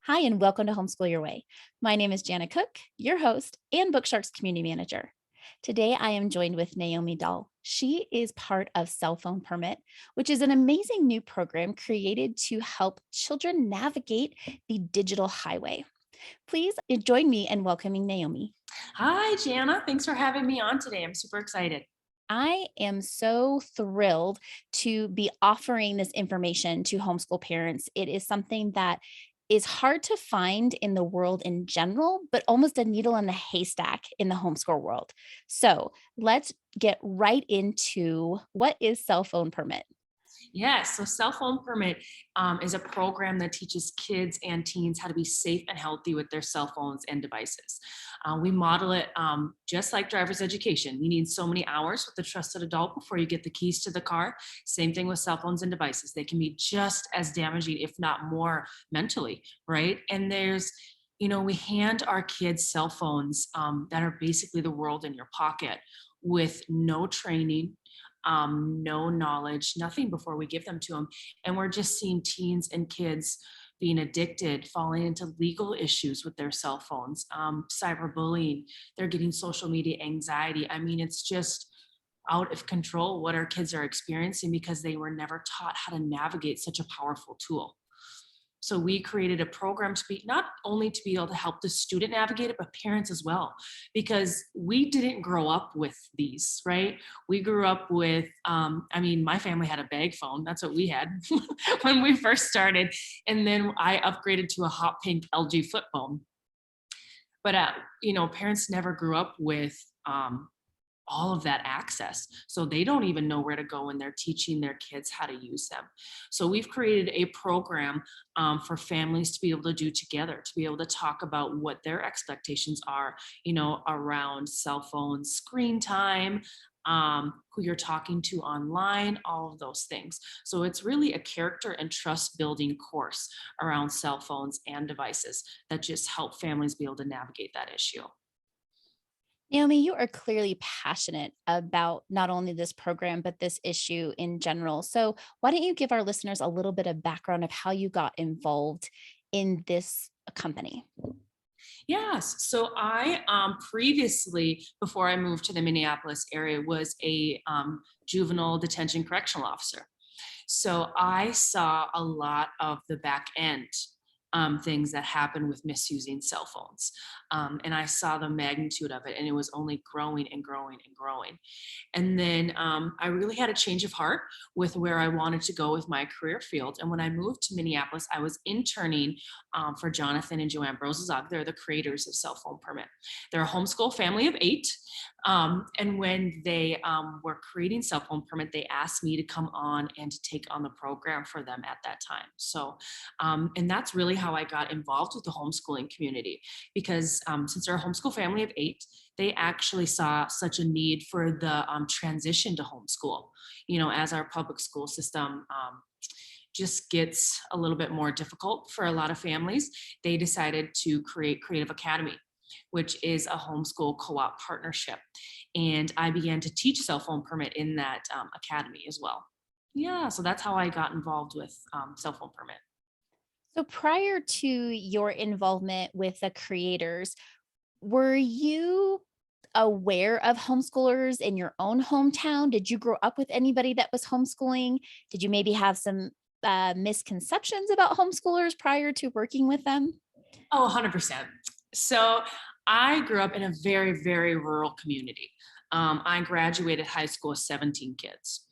Hi, and welcome to Homeschool Your Way. My name is Jana Cook, your host and Bookshark's community manager. Today, I am joined with Naomi Dahl. She is part of Cell Phone Permit, which is an amazing new program created to help children navigate the digital highway. Please join me in welcoming Naomi. Hi, Jana. Thanks for having me on today. I'm super excited. I am so thrilled to be offering this information to homeschool parents. It is something that is hard to find in the world in general, but almost a needle in the haystack in the homeschool world. So let's get right into what is cell phone permit. Yes, so Cell Phone Permit is a program that teaches kids and teens how to be safe and healthy with their cell phones and devices. We model it just like driver's education. You need so many hours with a trusted adult before you get the keys to the car. Same thing with cell phones and devices. They can be just as damaging, if not more, mentally, right? And we hand our kids cell phones that are basically the world in your pocket with no training, no knowledge, nothing before we give them to them. And we're just seeing teens and kids being addicted, falling into legal issues with their cell phones, cyberbullying. They're getting social media anxiety. I mean, it's just out of control what our kids are experiencing because they were never taught how to navigate such a powerful tool. So we created a program to be not only to be able to help the student navigate it, but parents as well, because we didn't grow up with these, right? We grew up with, my family had a bag phone. That's what we had when we first started. And then I upgraded to a hot pink LG flip phone. But, parents never grew up with all of that access. So they don't even know where to go when they're teaching their kids how to use them. So we've created a program for families to be able to do together, to be able to talk about what their expectations are, around cell phone screen time, who you're talking to online, all of those things. So it's really a character and trust building course around cell phones and devices that just help families be able to navigate that issue. Naomi, you are clearly passionate about not only this program, but this issue in general. So, why don't you give our listeners a little bit of background of how you got involved in this company? Yes. So I previously, before I moved to the Minneapolis area, was a juvenile detention correctional officer. So I saw a lot of the back end things that happen with misusing cell phones. And I saw the magnitude of it, and it was only growing and growing and growing. And then I really had a change of heart with where I wanted to go with my career field. And when I moved to Minneapolis, I was interning for Jonathan and Joanne Brozazog. They're the creators of Cell Phone Permit. They're a homeschool family of 8. And when they were creating Cell Phone Permit, they asked me to come on and to take on the program for them at that time. So, and that's really how I got involved with the homeschooling community, because since they're a homeschool family of 8, they actually saw such a need for the transition to homeschool. As our public school system just gets a little bit more difficult for a lot of families, they decided to create Creative Academy, which is a homeschool co-op partnership. And I began to teach Cell Phone Permit in that academy as well. Yeah, so that's how I got involved with Cell Phone Permit. So, prior to your involvement with the creators, were you aware of homeschoolers in your own hometown? Did you grow up with anybody that was homeschooling? Did you maybe have some misconceptions about homeschoolers prior to working with them? Oh, 100%. So I grew up in a very, very rural community. I graduated high school with 17 kids.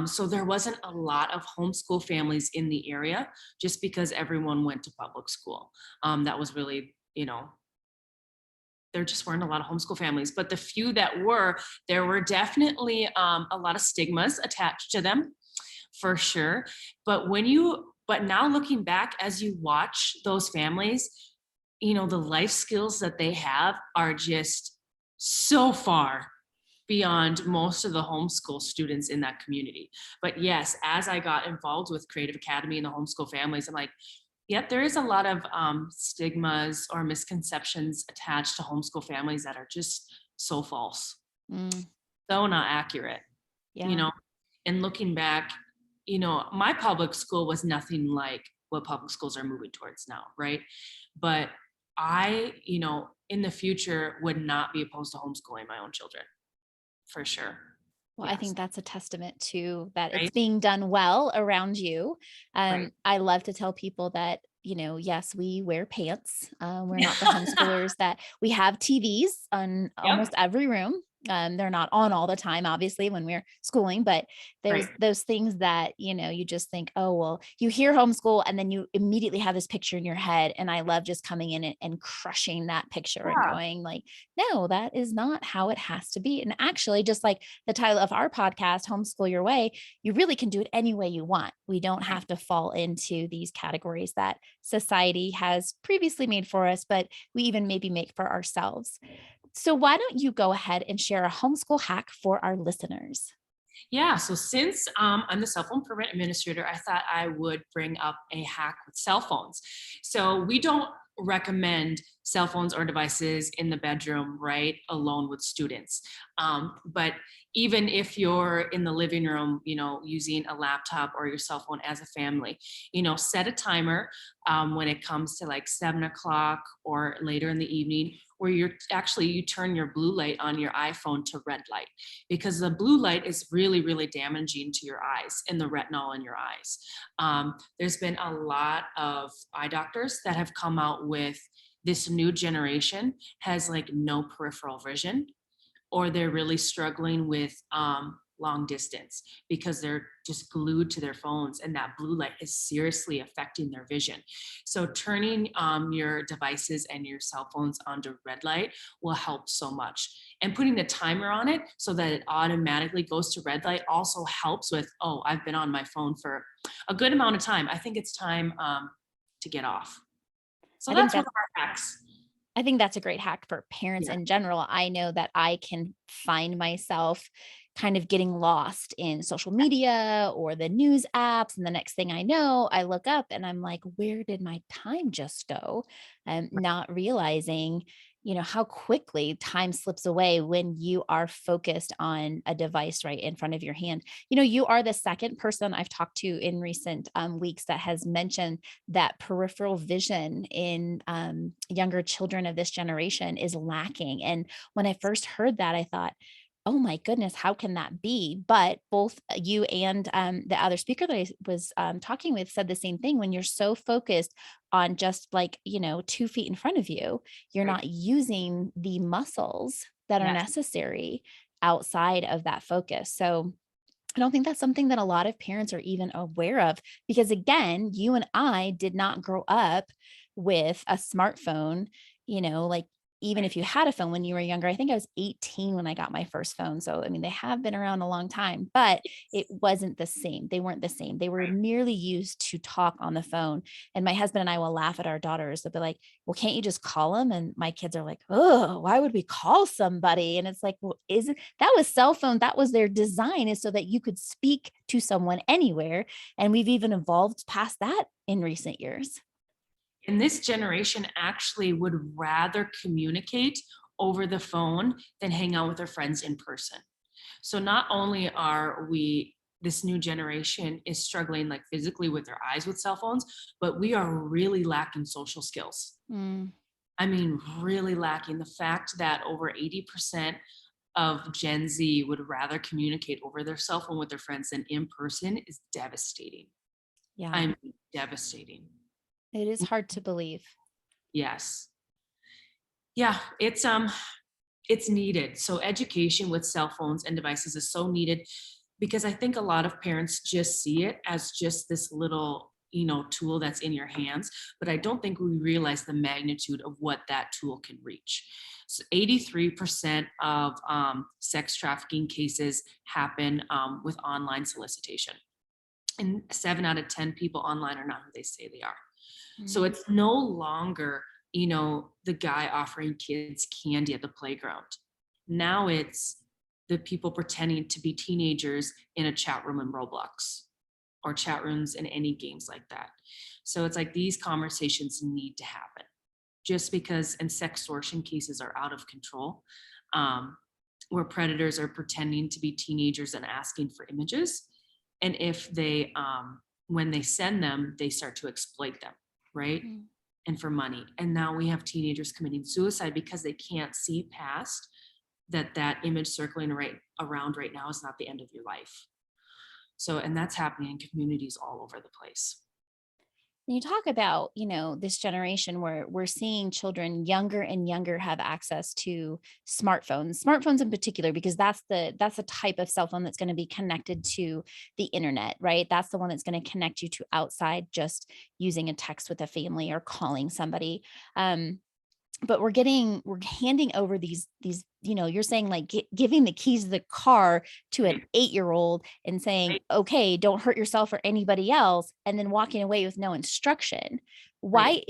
So there wasn't a lot of homeschool families in the area just because everyone went to public school. That was really, there just weren't a lot of homeschool families. But the few that were, there were definitely a lot of stigmas attached to them, for sure. But now looking back, as you watch those families, the life skills that they have are just so far beyond most of the homeschool students in that community. But yes, as I got involved with Creative Academy and the homeschool families, I'm like, yep, there is a lot of stigmas or misconceptions attached to homeschool families that are just so false, Mm, so not accurate, you yeah. know? And looking back, my public school was nothing like what public schools are moving towards now, right? But I, in the future would not be opposed to homeschooling my own children, for sure. Well, I Yes. think that's a testament to that it's Right. being done well around you. Right. I love to tell people that, yes, we wear pants. We're not the homeschoolers that we have TVs on Yep. almost every room. They're not on all the time, obviously, when we're schooling, but Right. there's those things that, you just think, oh, well, you hear homeschool and then you immediately have this picture in your head. And I love just coming in and crushing that picture and Yeah. going like, no, that is not how it has to be. And actually, just like the title of our podcast, Homeschool Your Way, you really can do it any way you want. We don't Right. have to fall into these categories that society has previously made for us, but we even maybe make for ourselves. So, why don't you go ahead and share a homeschool hack for our listeners? Yeah. So since I'm the cell phone permit administrator, I thought I would bring up a hack with cell phones. So we don't recommend cell phones or devices in the bedroom, right, alone with students. But even if you're in the living room, using a laptop or your cell phone as a family, set a timer when it comes to like 7 o'clock or later in the evening, where you turn your blue light on your iPhone to red light, because the blue light is really, really damaging to your eyes and the retinol in your eyes. There's been a lot of eye doctors that have come out with this new generation has like no peripheral vision, or they're really struggling with long distance because they're just glued to their phones, and that blue light is seriously affecting their vision. So turning your devices and your cell phones onto red light will help so much. And putting the timer on it so that it automatically goes to red light also helps with, oh, I've been on my phone for a good amount of time. I think it's time to get off. So I think that's one that of our hacks. I think that's a great hack for parents Yeah. in general. I know that I can find myself kind of getting lost in social media or the news apps. And the next thing I know, I look up and I'm like, where did my time just go? Not realizing, how quickly time slips away when you are focused on a device right in front of your hand. You are the second person I've talked to in recent weeks that has mentioned that peripheral vision in younger children of this generation is lacking. And when I first heard that, I thought, oh my goodness, how can that be? But both you and the other speaker that I was talking with said the same thing. When you're so focused on just like, 2 feet in front of you, you're Right. not using the muscles that are Yes. necessary outside of that focus. So, I don't think that's something that a lot of parents are even aware of because, again, you and I did not grow up with a smartphone, like even Right. if you had a phone when you were younger. I think I was 18 when I got my first phone. So, I mean, they have been around a long time, but it wasn't the same. They weren't the same. They were Right. merely used to talk on the phone. And my husband and I will laugh at our daughters. They'll be like, well, can't you just call them? And my kids are like, oh, why would we call somebody? And it's like, well, isn't that was cell phone? That was their design, is so that you could speak to someone anywhere. And we've even evolved past that in recent years. And this generation actually would rather communicate over the phone than hang out with their friends in person. So not only are we, this new generation is struggling like physically with their eyes with cell phones, but we are really lacking social skills. Mm, I mean, really lacking. The fact that over 80% of Gen Z would rather communicate over their cell phone with their friends than in person is devastating. yeah, I mean, devastating. it is hard to believe. Yes. Yeah, it's needed. So education with cell phones and devices is so needed, because I think a lot of parents just see it as just this little, tool that's in your hands, but I don't think we realize the magnitude of what that tool can reach. So 83% of sex trafficking cases happen with online solicitation, and 7 out of 10 people online are not who they say they are. So Mm, it's no longer, the guy offering kids candy at the playground. Now it's the people pretending to be teenagers in a chat room in Roblox, or chat rooms in any games like that. So it's like these conversations need to happen, just because, and sextortion cases are out of control, um, where predators are pretending to be teenagers and asking for images. And if they when they send them, they start to exploit them, right? Mm. And for money. And now we have teenagers committing suicide because they can't see past that image circling right around right now is not the end of your life. So, and that's happening in communities all over the place. You talk about, this generation where we're seeing children younger and younger have access to smartphones in particular, because that's the type of cell phone that's going to be connected to the internet, right? That's the one that's going to connect you to outside just using a text with a family or calling somebody. Um, but we're handing over these, you're saying like giving the keys to the car to an Right, 8-year-old and saying, right, okay, don't hurt yourself or anybody else, and then walking away with no instruction. right.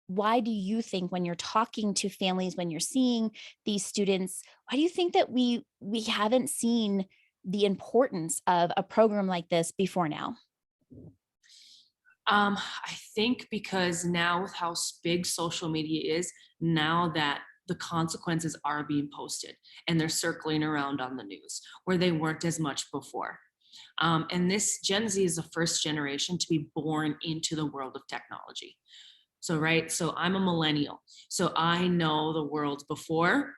Why do you think, when you're talking to families, when you're seeing these students, why do you think that we haven't seen the importance of a program like this before now? I think because now with how big social media is, now that the consequences are being posted and they're circling around on the news where they weren't as much before. And this Gen Z is the first generation to be born into the world of technology. So, right. So I'm a millennial. So I know the world before,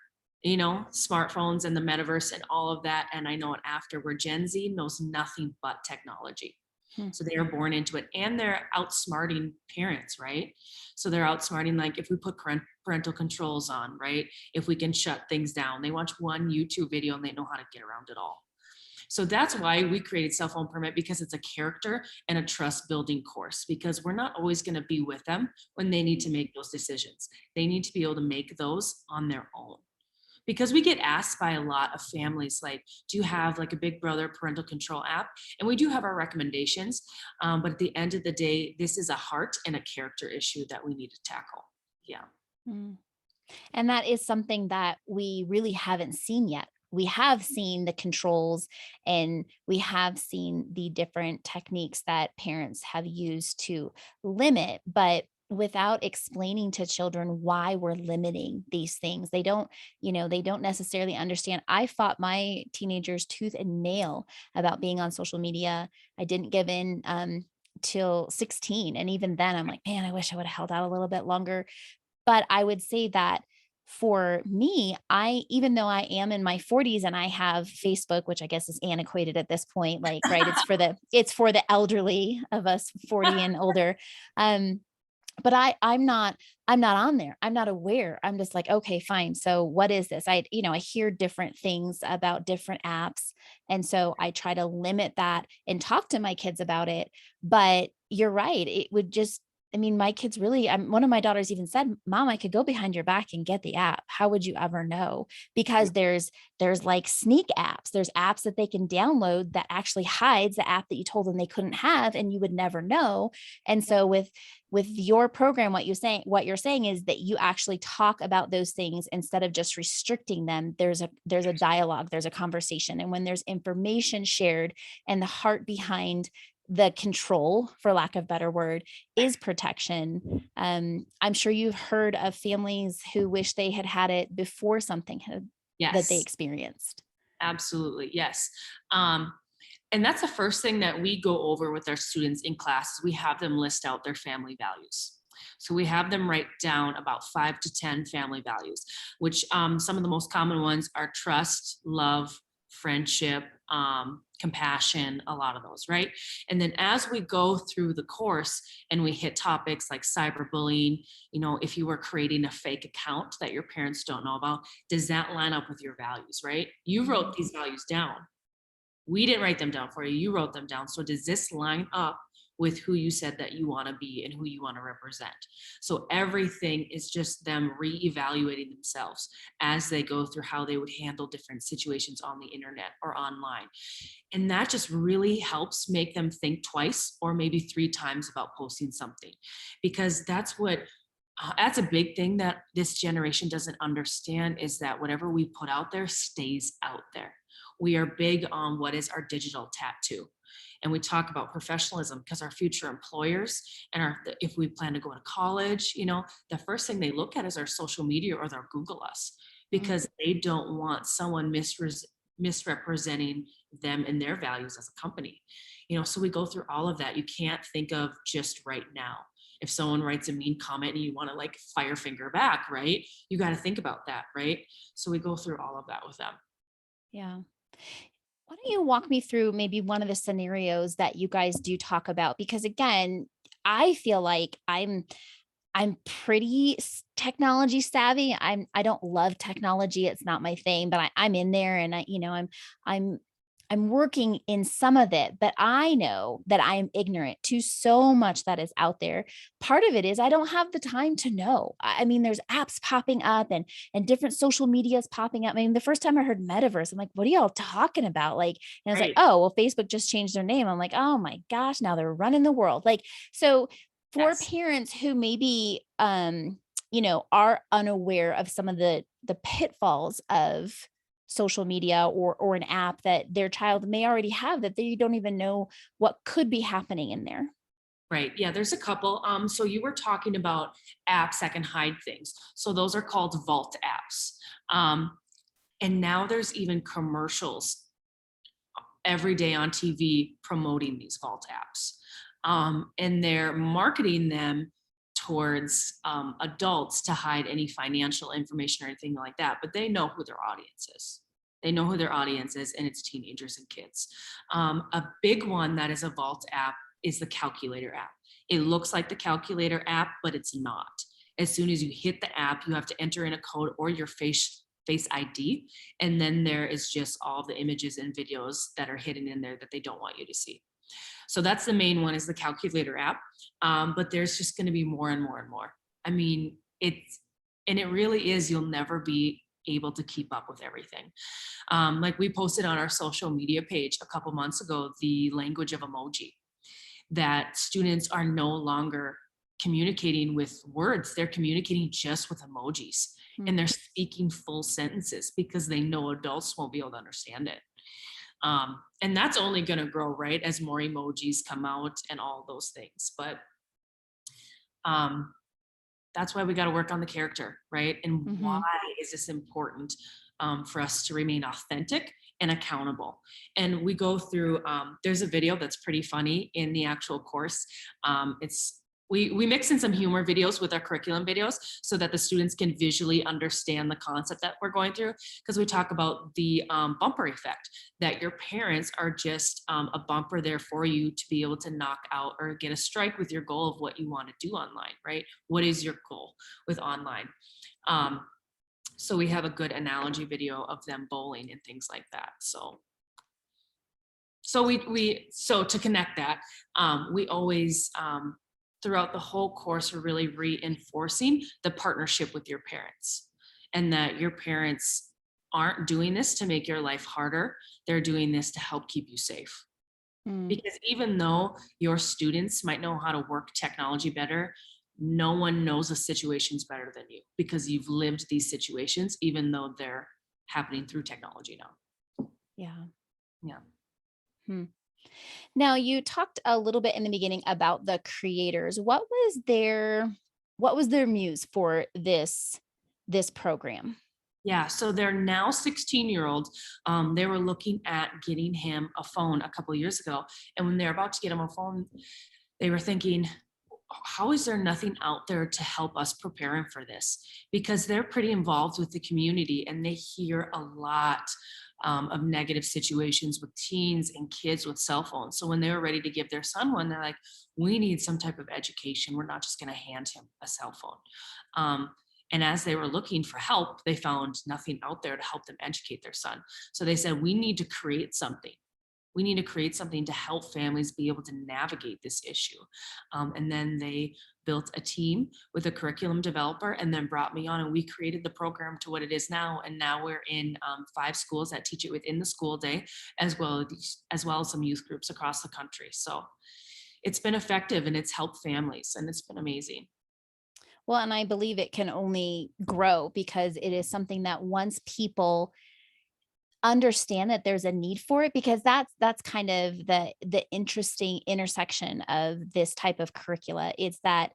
smartphones and the metaverse and all of that. And I know it after, where Gen Z knows nothing but technology. Hmm. So they are born into it and they're outsmarting parents, right? So they're outsmarting, like if we put parental controls on, right? If we can shut things down, they watch one YouTube video and they know how to get around it all. So that's why we created Cell Phone Permit, because it's a character and a trust building course, because we're not always going to be with them when they need to make those decisions. They need to be able to make those on their own. Because we get asked by a lot of families, like, do you have like a Big Brother parental control app? And we do have our recommendations. But at the end of the day, this is a heart and a character issue that we need to tackle. Yeah. Mm. And that is something that we really haven't seen yet. We have seen the controls, and we have seen the different techniques that parents have used to limit, but without explaining to children why we're limiting these things. They don't necessarily understand. I fought my teenagers tooth and nail about being on social media. I didn't give in till 16. And even then I'm like, man, I wish I would have held out a little bit longer. But I would say that for me, even though I am in my 40s and I have Facebook, which I guess is antiquated at this point, like, right, it's for the elderly of us 40 and older. Um, but I'm not on there. I'm not aware. I'm just like, okay, fine. So what is this? I hear different things about different apps. And so I try to limit that and talk to my kids about it. But you're right. It would just, I mean, my kids really, one of my daughters even said, Mom, I could go behind your back and get the app. How would you ever know? Because there's like sneak apps. There's apps that they can download that actually hides the app that you told them they couldn't have, and you would never know. And so with your program, what you're saying is that you actually talk about those things instead of just restricting them. There's a dialogue, there's a conversation. And when there's information shared, and the heart behind the control, for lack of better word, is protection. I'm sure you've heard of families who wish they had had it before something that they Yes, experienced. absolutely. Yes. Um, And that's the first thing that we go over with our students in class. Is we have them list out their family values. So we have them write down about 5 to 10 family values, which some of the most common ones are trust, love, friendship, compassion, a lot of those, right? And then as we go through the course and we hit topics like cyberbullying, if you were creating a fake account that your parents don't know about, does that line up with your values, right? You wrote Mhm. these values down. We didn't write them down for you. You wrote them down. So does this line up with who you said that you want to be and who you want to represent? So everything is just them reevaluating themselves as they go through how they would handle different situations on the internet or online. And that just really helps make them think twice or maybe 3 times about posting something, because that's a big thing that this generation doesn't understand, is that whatever we put out there stays out there. We are big on what is our digital tattoo. And we talk about professionalism, because our future employers and if we plan to go to college, the first thing they look at is our social media or they'll Google us, Mm. because they don't want someone misrepresenting them and their values as a company. So we go through all of that. You can't think of just right now. If someone writes a mean comment and you want to like fire finger back, right? You got to think about that, right? So we go through all of that with them. Yeah. Why don't you walk me through maybe one of the scenarios that you guys do talk about? Because again, I feel like I'm pretty technology savvy. I don't love technology. It's not my thing, but I'm in there and I'm I'm working in some of it, but I know that I am ignorant to so much that is out there. Part of it is I don't have the time to know. I mean, there's apps popping up and different social medias popping up. I mean, the first time I heard metaverse, I'm like, what are y'all talking about? Like, and it's like, Right. oh, well, Facebook just changed their name. I'm like, oh my gosh, now they're running the world. Like, so for Yes. parents who maybe are unaware of some of the pitfalls of social media or an app that their child may already have that they don't even know what could be happening in there. Right. Yeah, there's a couple. So you were talking about apps that can hide things. So those are called vault apps. Um, and now there's even commercials every day on TV promoting these vault apps. And they're marketing them towards adults to hide any financial information or anything like that, but they know who their audience is. They know who their audience is, and it's teenagers and kids. A big one that is a vault app is the calculator app. It looks like the calculator app, but it's not. As soon as you hit the app, you have to enter in a code or your face ID, and then there is just all the images and videos that are hidden in there that they don't want you to see. So that's the main one, is the calculator app. But there's just going to be more and more and more. I mean, it really is, you'll never be able to keep up with everything. Like we posted on our social media page a couple months ago, the language of emoji, that students are no longer communicating with words. They're communicating just with emojis, and Hmm. they're speaking full sentences because they know adults won't be able to understand it. And that's only going to grow, right, as more emojis come out and all those things. But um, that's why we got to work on the character, right? And why Hmm. is this important for us to remain authentic and accountable? And we go through, there's a video that's pretty funny in the actual course. It's we mix in some humor videos with our curriculum videos so that the students can visually understand the concept that we're going through, because we talk about the bumper effect, that your parents are just a bumper there for you to be able to knock out or get a strike with your goal of what you want to do online, right? What is your goal with online? Um, so we have a good analogy video of them bowling and things like that. So to connect that, we always throughout the whole course are really reinforcing the partnership with your parents, and that your parents aren't doing this to make your life harder. They're doing this to help keep you safe. Mm. Because even though your students might know how to work technology better, no one knows the situations better than you, because you've lived these situations, even though they're happening through technology now. Yeah. Yeah. Hmm. Now you talked a little bit in the beginning about the creators. What was their muse for this program? Yeah, so they're now 16-year-old. They were looking at getting him a phone a couple of years ago. And when they're about to get him a phone, they were thinking, how is there nothing out there to help us prepare him for this? Because they're pretty involved with the community, and they hear a lot of negative situations with teens and kids with cell phones. So when they were ready to give their son one, they're like, we need some type of education. We're not just going to hand him a cell phone. And as they were looking for help, they found nothing out there to help them educate their son. So they said, we need to create something. We need to create something to help families be able to navigate this issue. And then they built a team with a curriculum developer, and then brought me on, and we created the program to what it is now. And now we're in 5 schools that teach it within the school day, as well as some youth groups across the country. So it's been effective, and it's helped families, and it's been amazing. Well, and I believe it can only grow because it is something that once people understand that there's a need for it, because that's kind of the interesting intersection of this type of curricula. It's that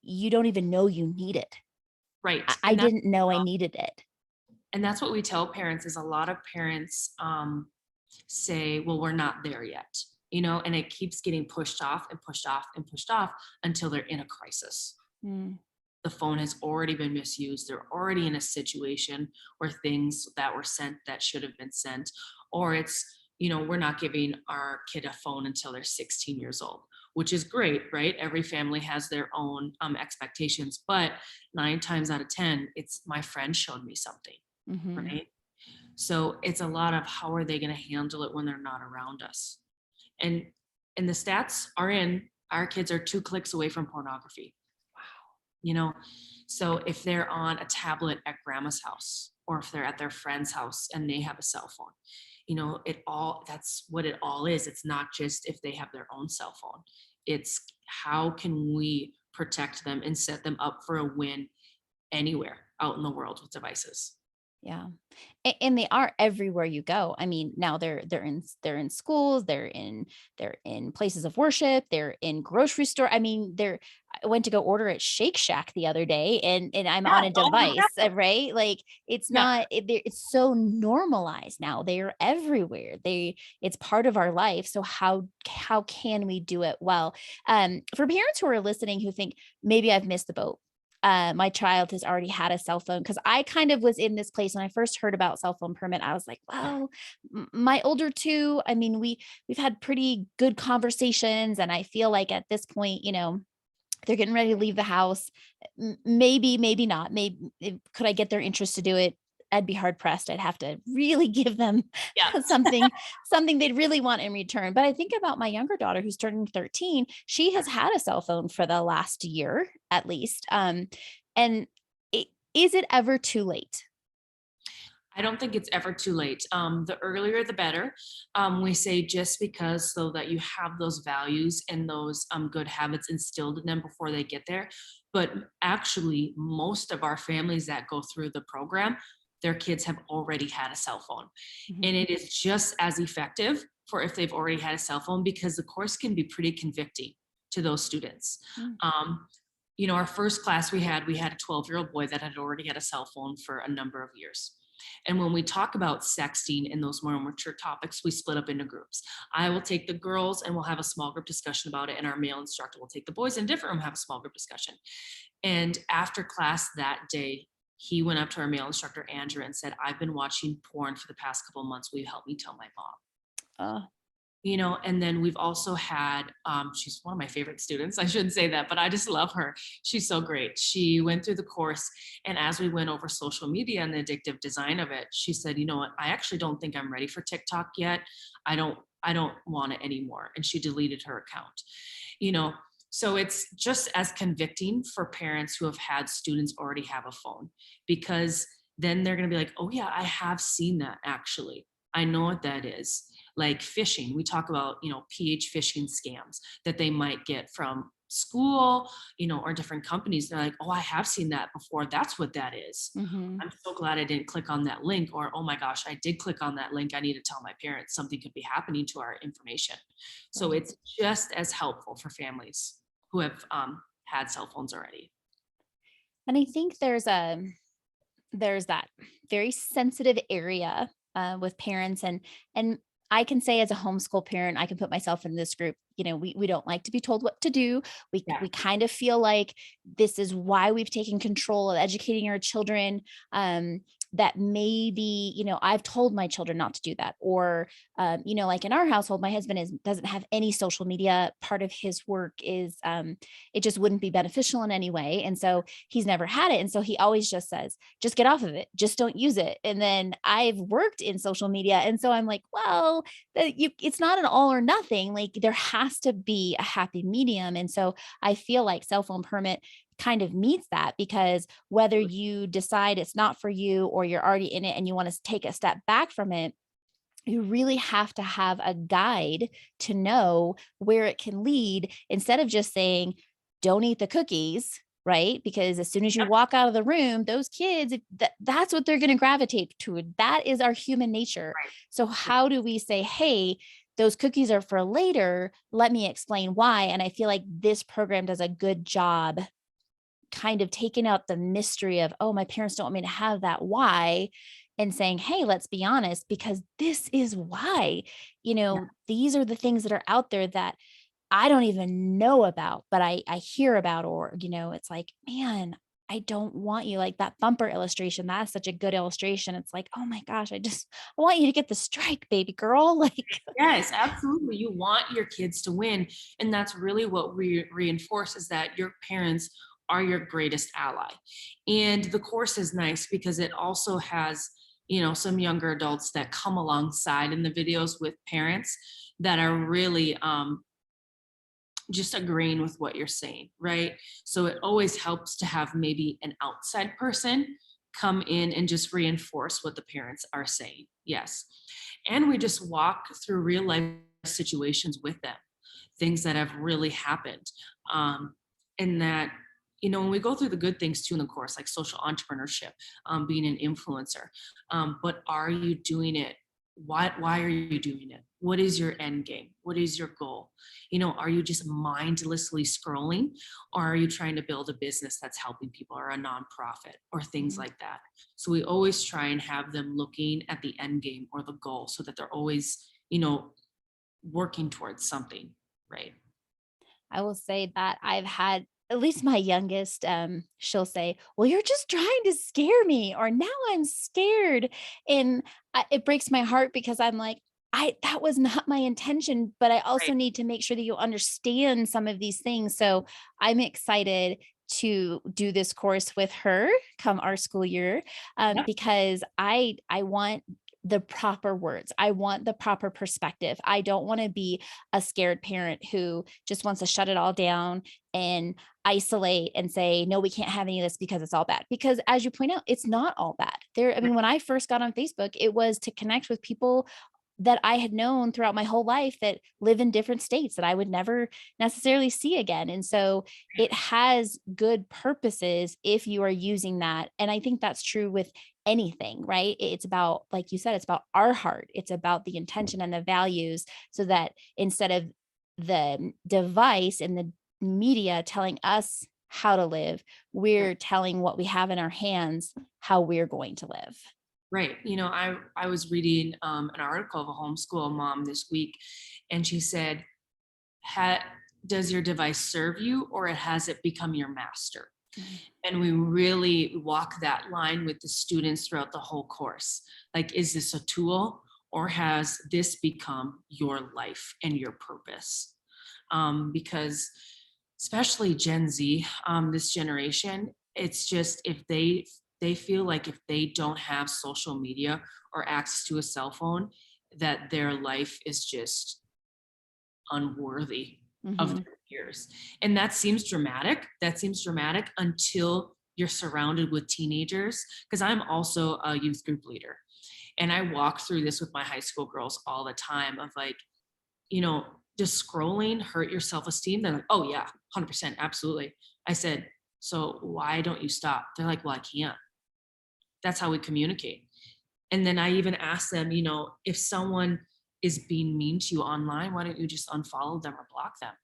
you don't even know you need it. I, Right. I And that's didn't know I needed it. And that's what we tell parents is a lot of parents say, well, we're not there yet, and it keeps getting pushed off and pushed off and pushed off until they're in a crisis. Mm, The phone has already been misused. They're already in a situation where things that were sent that should have been sent, or it's, we're not giving our kid a phone until they're 16 years old, which is great, right? Every family has their own expectations, but 9 times out of 10, it's my friend showed me something, mhm. right? So it's a lot of how are they going to handle it when they're not around us? And and the stats are in our kids are 2 clicks away from pornography, you know. So if they're on a tablet at grandma's house or if they're at their friend's house and they have a cell phone, it all that's what it all is. It's not just if they have their own cell phone. It's how can we protect them and set them up for a win anywhere out in the world with devices. Yeah. And they are everywhere you go. I mean, now they're in schools, they're in places of worship, they're in grocery store. I mean, I went to go order at Shake Shack the other day and I'm Yeah, on a all the device, time. right? Like it's Yeah. not it's so normalized now. They're everywhere. It's part of our life. So how can we do it well? For parents who are listening who think maybe I've missed the boat, my child has already had a cell phone because I kind of was in this place when I first heard about cell phone permit. I was like, well, my older two, I mean, we've had pretty good conversations, and I feel like at this point, they're getting ready to leave the house. Maybe, maybe not. Maybe could I get their interest to do it? I'd be hard pressed. I'd have to really give them Yeah. something something they'd really want in return. But I think about my younger daughter who's turning 13. She has had a cell phone for the last year at least. And is it ever too late? I don't think it's ever too late. The earlier, the better. We say just because so that you have those values and those good habits instilled in them before they get there. But actually, most of our families that go through the program, their kids have already had a cell phone. Mhm. And it is just as effective for if they've already had a cell phone because the course can be pretty convicting to those students. Mm. Um, our first class we had a 12-year-old boy that had already had a cell phone for a number of years. And when we talk about sexting and those more mature topics, we split up into groups. I will take the girls and we'll have a small group discussion about it. And our male instructor will take the boys in a different room and have a small group discussion. And after class that day, he went up to our male instructor, Andrew, and said, I've been watching porn for the past couple of months. Will you help me tell my mom? Uh, And then we've also had she's one of my favorite students. I shouldn't say that, but I just love her. She's so great. She went through the course, and as we went over social media and the addictive design of it, she said, you know what, I actually don't think I'm ready for TikTok yet. I don't want it anymore. And she deleted her account. you know so it's just as convicting for parents who have had students already have a phone, because then they're going to be like, oh yeah, I have seen that. Actually, I know what that is. Like phishing, we talk about ph phishing scams that they might get from school, or different companies. They're like, oh, I have seen that before. That's what that is. mhm. I'm so glad I didn't click on that link. Or, oh my gosh, I did click on that link. I need to tell my parents something could be happening to our information. So Right. it's just as helpful for families who have had cell phones already. And I think there's that very sensitive area with parents and I can say as a homeschool parent, I can put myself in this group. We don't like to be told what to do. We Yeah. we kind of feel like this is why we've taken control of educating our children. That maybe I've told my children not to do that, or like in our household, my husband doesn't have any social media. Part of his work is it just wouldn't be beneficial in any way, and so he's never had it, and so he always just says, just get off of it, just don't use it. And then I've worked in social media, and so I'm like, well, it's not an all or nothing. Like there has to be a happy medium. And so I feel like cell phone permit kind of meets that, because whether you decide it's not for you or you're already in it and you want to take a step back from it, you really have to have a guide to know where it can lead, instead of just saying, don't eat the cookies, right? Because as soon as you Yep. walk out of the room, those kids, that's what they're going to gravitate to. That is our human nature. Right. So, how do we say, hey, those cookies are for later? Let me explain why. And I feel like this program does a good job kind of taken out the mystery of, oh, my parents don't want me to have that. Why? And saying, hey, let's be honest, because this is why, Yeah. these are the things that are out there that I don't even know about, but I hear about, or, it's like, man, I don't want you, like that bumper illustration. That's such a good illustration. It's like, oh my gosh, I want you to get the strike, baby girl. Like, Yes, absolutely. You want your kids to win. And that's really what we reinforce, is that your parents are your greatest ally. And the course is nice because it also has, some younger adults that come alongside in the videos with parents that are really just agreeing with what you're saying, right? So it always helps to have maybe an outside person come in and just reinforce what the parents are saying. Yes. And we just walk through real life situations with them, things that have really happened. And that, when we go through the good things too in the course, like social entrepreneurship, being an influencer, but are you doing it? Why are you doing it? What is your end game? What is your goal? Are you just mindlessly scrolling, or are you trying to build a business that's helping people, or a nonprofit, or things Mhm. like that? So we always try and have them looking at the end game or the goal, so that they're always, working towards something, right? I will say that I've had, at least my youngest, she'll say, well, you're just trying to scare me, or now I'm scared. And it breaks my heart because I'm like, that was not my intention, but I also Right. need to make sure that you understand some of these things. So I'm excited to do this course with her come our school year, Yep. because I want the proper words. I want the proper perspective. I don't want to be a scared parent who just wants to shut it all down and isolate and say, no, we can't have any of this because it's all bad. Because as you point out, it's not all bad. I Right. mean, when I first got on Facebook, it was to connect with people that I had known throughout my whole life that live in different states that I would never necessarily see again. And so it has good purposes if you are using that. And I think that's true with anything, right? It's about, like you said, it's about our heart. It's about the intention and the values, so that instead of the device and the media telling us how to live, we're telling what we have in our hands how we're going to live. Right. I was reading an article of a homeschool mom this week, and she said, does your device serve you, or has it become your master? Mhm. And we really walk that line with the students throughout the whole course. Like, is this a tool, or has this become your life and your purpose? Because especially Gen Z, this generation, it's just, if they feel like if they don't have social media or access to a cell phone, that their life is just unworthy of Mhm. their years. And that seems dramatic. That seems dramatic until you're surrounded with teenagers. Because I'm also a youth group leader. And I walk through this with my high school girls all the time of like, you know, does scrolling hurt your self-esteem? They're like, oh yeah, 100%, absolutely. I said, so why don't you stop? They're like, well, I can't. That's how we communicate. And then I even ask them, if someone is being mean to you online, why don't you just unfollow them or block them?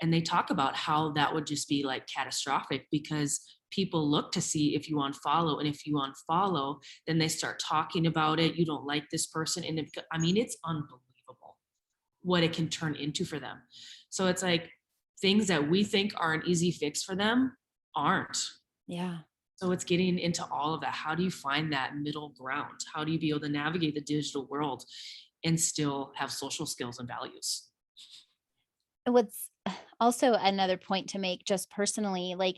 And they talk about how that would just be like catastrophic, because people look to see if you unfollow. And if you unfollow, then they start talking about it. You don't like this person. And I mean, it's unbelievable what it can turn into for them. So it's like, things that we think are an easy fix for them aren't. Yeah. So it's getting into all of that. How do you find that middle ground? How do you be able to navigate the digital world and still have social skills and values? What's also another point to make, just personally, like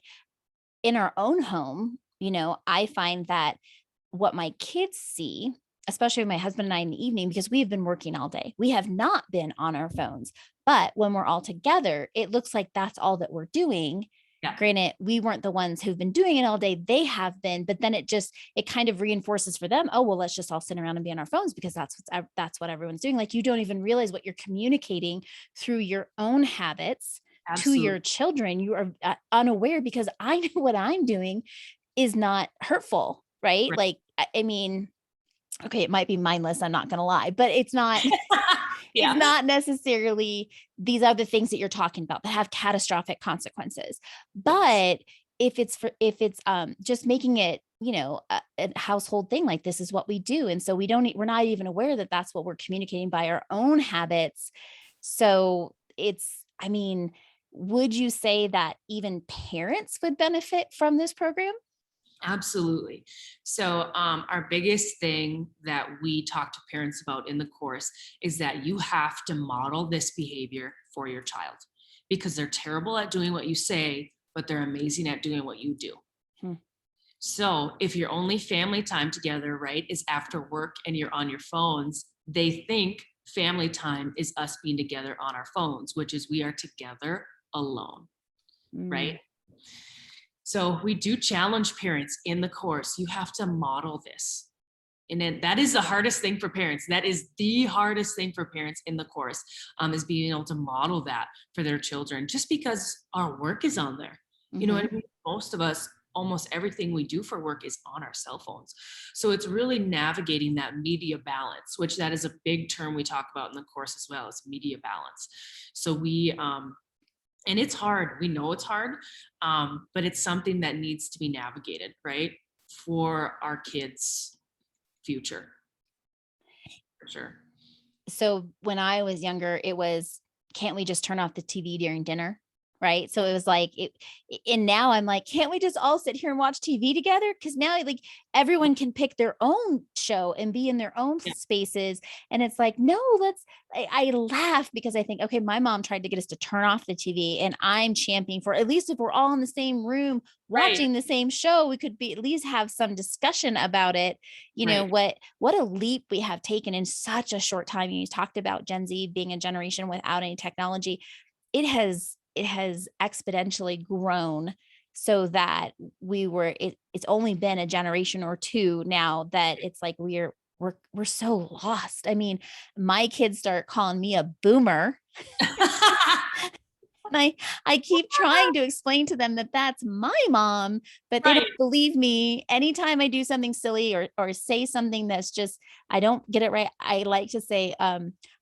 in our own home, I find that what my kids see, especially my husband and I in the evening, because we have been working all day, we have not been on our phones. But when we're all together, it looks like that's all that we're doing. Yeah, Granted, we weren't the ones who've been doing it all day. They have been, but then it kind of reinforces for them, oh, well, let's just all sit around and be on our phones because that's what everyone's doing. Like, you don't even realize what you're communicating through your own habits to absolutely. your children. You are unaware, because I know what I'm doing is not hurtful, right? Right. Like, I mean, okay, it might be mindless, I'm not gonna lie, but it's not it's Yeah. not necessarily these are the things that you're talking about that have catastrophic consequences. Yes. But if it's just making it, a household thing, like this is what we do. And so we're not even aware that that's what we're communicating by our own habits. So I mean, would you say that even parents would benefit from this program? Absolutely. So, our biggest thing that we talk to parents about in the course is that you have to model this behavior for your child because they're terrible at doing what you say, but they're amazing at doing what you do. Hmm. So, if your only family time together, right, is after work and you're on your phones, they think family time is us being together on our phones, which is we are together alone, right? Mm. So we do challenge parents in the course. You have to model this. And then that is the hardest thing for parents. That is the hardest thing for parents in the course, is being able to model that for their children, just because our work is on there. You know Mhm. what I mean? Most of us, almost everything we do for work is on our cell phones. So it's really navigating that media balance, which that is a big term we talk about in the course as well, is media balance. So and it's hard. We know it's hard, but it's something that needs to be navigated, right? For our kids' future, for sure. So when I was younger, it was, can't we just turn off the TV during dinner? Right. So it was like and now I'm like, can't we just all sit here and watch TV together? Cause now like everyone can pick their own show and be in their own Yeah, spaces. And it's like, no, I laugh because I think, okay, my mom tried to get us to turn off the TV and I'm championing for, at least if we're all in the same room right, watching the same show, we could be at least have some discussion about it. right, What a leap we have taken in such a short time. You talked about Gen Z being a generation without any technology. It has exponentially grown so that it's only been a generation or two now that it's like we're so lost. I mean, my kids start calling me a boomer. And I keep trying to explain to them that that's my mom, but they right. don't believe me. Anytime I do something silly or say something that's just I don't get it right, I like to say,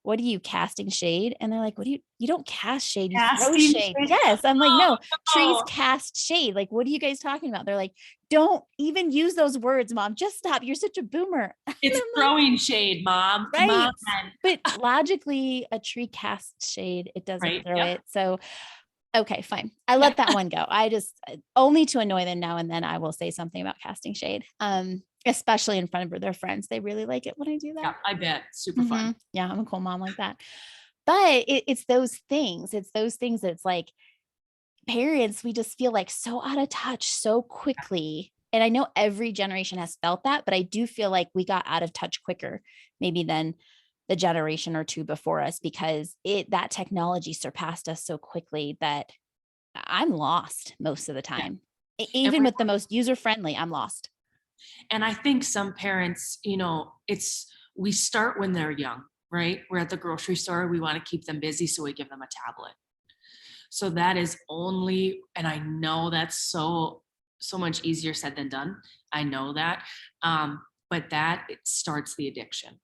"What are you casting shade?" And they're like, "What do you don't cast shade, you throw Casting shade." shade. Yes, I'm like, Oh, "No, trees no. cast shade. Like, what are you guys talking about?" They're like, "Don't even use those words, mom. Just stop. You're such a boomer." And It's I'm like, throwing shade, mom. Come on. "Right." But logically, a tree casts shade, it doesn't Right. throw Yep. it. So okay, fine. I Yeah. let that one go. I just only to annoy them now and then I will say something about casting shade. Especially in front of their friends. They really like it when I do Yeah. that. I bet. Super fun. Yeah, I'm a cool mom like that. But it's those things. It's those things that it's like parents, we just feel like so out of touch so quickly. And I know every generation has felt that, but I do feel like we got out of touch quicker, maybe than the generation or two before us, because that technology surpassed us so quickly that I'm lost most of the Yeah. time. And Even with the most user friendly, I'm lost. I think some parents, we start when they're young, right? We're at the grocery store. We want to keep them busy, so we give them a tablet. So that is only, and I know that's so much easier said than done. I know that, but that it starts the addiction.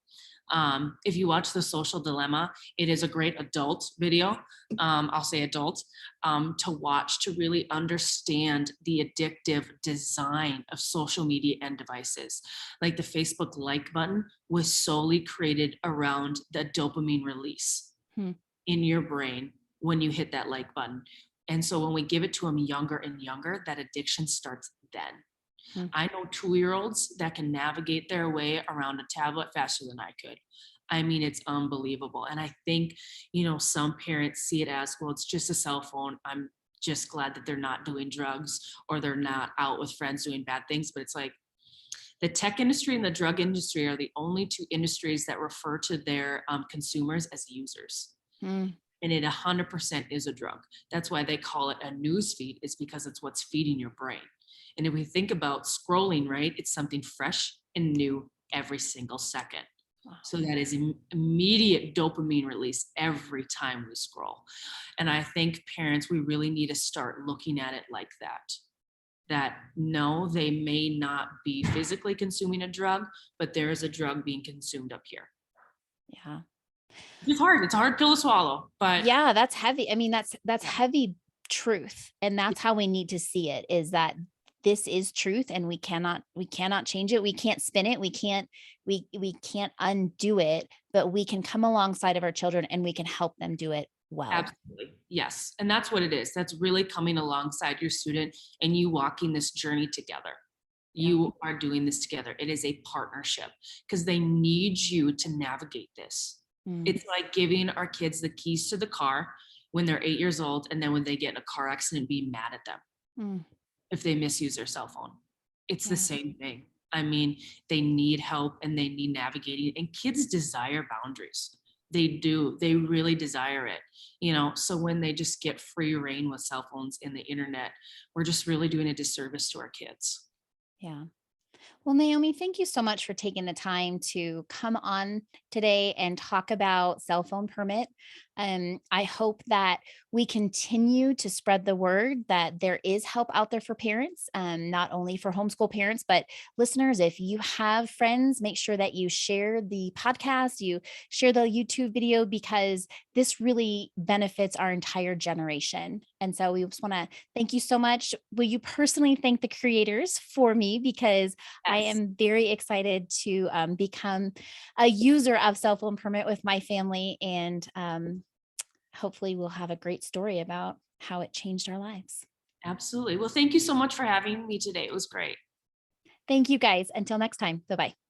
If you watch The Social Dilemma, it is a great adult video. I'll say adult, to watch to really understand the addictive design of social media and devices. Like the Facebook like button was solely created around the dopamine release Hmm. in your brain when you hit that like button. And so when we give it to them younger and younger, that addiction starts then. Hmm. I know 2-year-olds that can navigate their way around a tablet faster than I could. I mean, it's unbelievable. And I think, some parents see it as, well, it's just a cell phone. I'm just glad that they're not doing drugs or they're not out with friends doing bad things. But it's like the tech industry and the drug industry are the only two industries that refer to their consumers as users. Hmm. And it 100% is a drug. That's why they call it a news feed, is because it's what's feeding your brain. And if we think about scrolling, right, it's something fresh and new every single second. Wow. So that is immediate dopamine release every time we scroll. And I think parents, we really need to start looking at it like that. That no, they may not be physically consuming a drug, but there is a drug being consumed up here. Yeah. It's hard. It's a hard pill to swallow, but Yeah, that's heavy. I mean, that's yeah, heavy truth. And that's how we need to see it, is that this is truth and we cannot change it. We can't spin it. We can't undo it, but we can come alongside of our children and we can help them do it well. Absolutely. Yes. And that's what it is. That's really coming alongside your student and you walking this journey together. Yeah. You are doing this together. It is a partnership because they need you to navigate this. Mm, It's like giving our kids the keys to the car when they're 8 years old. And then when they get in a car accident, be mad at them mm, if they misuse their cell phone. It's the yeah. same thing. I mean, they need help and they need navigating, and kids desire boundaries. They do. They really desire it. So when they just get free reign with cell phones and the internet, we're just really doing a disservice to our kids. Yeah. Well, Naomi, thank you so much for taking the time to come on today and talk about cell phone permit. I hope that we continue to spread the word that there is help out there for parents, not only for homeschool parents, but listeners. If you have friends, make sure that you share the podcast, you share the YouTube video, because this really benefits our entire generation. And so we just want to thank you so much. Will you personally thank the creators for me? Because I Yes, am very excited to become a user of cell phone permit with my family, and hopefully we'll have a great story about how it changed our lives. absolutely. Well, thank you so much for having me today. It was great. Thank you guys. Until next time. Bye bye.